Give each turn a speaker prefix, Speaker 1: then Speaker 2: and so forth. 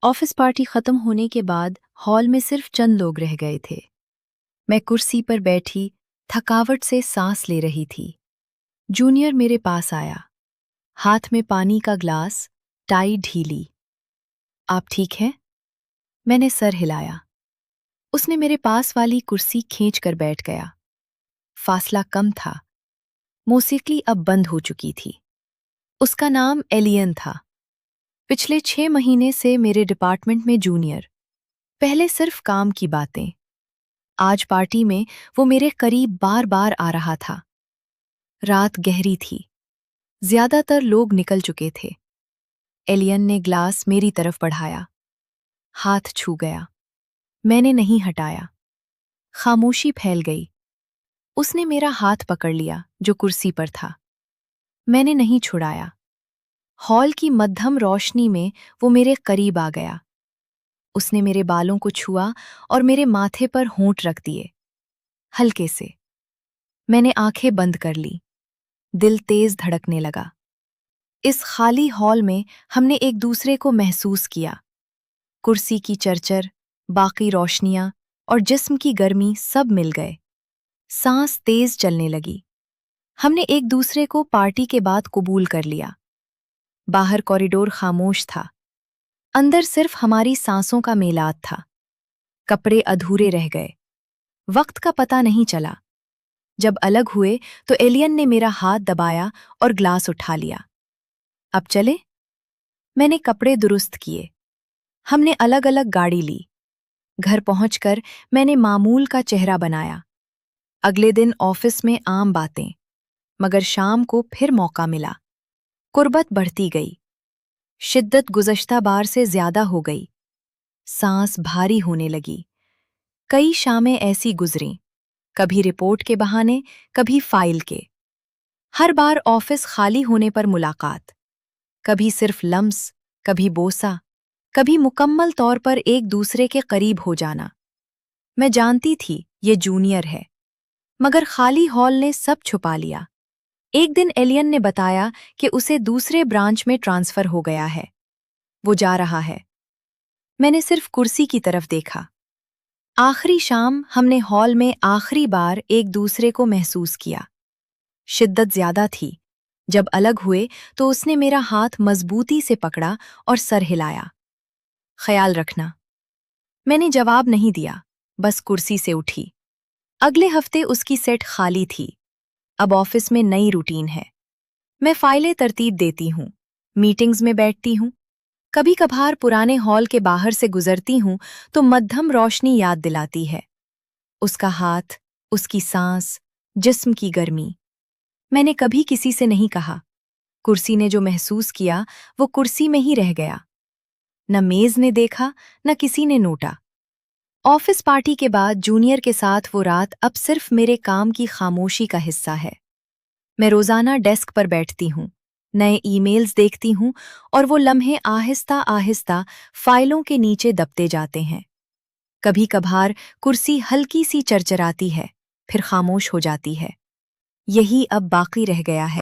Speaker 1: Office party खत्म होने के बाद हॉल में सिर्फ चंद लोग रह गए थे। मैं कुर्सी पर बैठी थकावट से सांस ले रही थी। जूनियर मेरे पास आया, हाथ में पानी का ग्लास, टाई ढीली। आप ठीक हैं? मैंने सर हिलाया। उसने मेरे पास वाली कुर्सी खींच कर बैठ गया। फासला कम था, मौसीकी अब बंद हो चुकी थी। उसका नाम एलियन था। पिछले 6 महीने से मेरे डिपार्टमेंट में जूनियर। पहले सिर्फ काम की बातें। आज पार्टी में वो मेरे करीब बार बार आ रहा था। रात गहरी थी, ज्यादातर लोग निकल चुके थे। एलियन ने ग्लास मेरी तरफ बढ़ाया, हाथ छू गया। मैंने नहीं हटाया। खामोशी फैल गई। उसने मेरा हाथ पकड़ लिया जो कुर्सी पर था। मैंने नहीं छुड़ाया। हॉल की मध्यम रोशनी में वो मेरे करीब आ गया। उसने मेरे बालों को छुआ और मेरे माथे पर होंठ रख दिए, हल्के से। मैंने आंखें बंद कर ली। दिल तेज धड़कने लगा। इस खाली हॉल में हमने एक दूसरे को महसूस किया। कुर्सी की चरचर, बाकी रोशनियां और जिस्म की गर्मी सब मिल गए। सांस तेज चलने लगी। हमने एक दूसरे को पार्टी के बाद कबूल कर लिया। बाहर कॉरिडोर खामोश था। अंदर सिर्फ हमारी सांसों का मेलाद था। कपड़े अधूरे रह गए। वक्त का पता नहीं चला। जब अलग हुए तो एलियन ने मेरा हाथ दबाया और ग्लास उठा लिया। अब चले? मैंने कपड़े दुरुस्त किए। हमने अलग अलग गाड़ी ली। घर पहुंचकर मैंने मामूल का चेहरा बनाया। अगले दिन ऑफिस में आम बातें, मगर शाम को फिर मौका मिला। कुर्बत बढ़ती गई। शिद्दत गुज़श्ता बार से ज्यादा हो गई। सांस भारी होने लगी। कई शामें ऐसी गुजरीं, कभी रिपोर्ट के बहाने, कभी फाइल के। हर बार ऑफिस खाली होने पर मुलाकात। कभी सिर्फ लम्स, कभी बोसा, कभी मुकम्मल तौर पर एक दूसरे के करीब हो जाना। मैं जानती थी ये जूनियर है, मगर खाली हॉल ने सब छुपा लिया। एक दिन एलियन ने बताया कि उसे दूसरे ब्रांच में ट्रांसफर हो गया है। वो जा रहा है। मैंने सिर्फ कुर्सी की तरफ देखा। आखिरी शाम हमने हॉल में आखिरी बार एक दूसरे को महसूस किया। शिद्दत ज्यादा थी। जब अलग हुए तो उसने मेरा हाथ मजबूती से पकड़ा और सर हिलाया। ख्याल रखना। मैंने जवाब नहीं दिया, बस कुर्सी से उठी। अगले हफ्ते उसकी सेट खाली थी। अब ऑफिस में नई रूटीन है। मैं फाइलें तरतीब देती हूँ, मीटिंग्स में बैठती हूँ। कभी कभार पुराने हॉल के बाहर से गुजरती हूँ तो मध्यम रोशनी याद दिलाती है। उसका हाथ, उसकी सांस, जिस्म की गर्मी। मैंने कभी किसी से नहीं कहा। कुर्सी ने जो महसूस किया वो कुर्सी में ही रह गया। न मेज ने देखा, न किसी ने नोटा। ऑफिस पार्टी के बाद जूनियर के साथ वो रात अब सिर्फ मेरे काम की खामोशी का हिस्सा है। मैं रोजाना डेस्क पर बैठती हूँ, नए ईमेल्स देखती हूँ और वो लम्हे आहिस्ता आहिस्ता फाइलों के नीचे दबते जाते हैं। कभी कभार कुर्सी हल्की सी चरचराती है, फिर खामोश हो जाती है। यही अब बाकी रह गया है।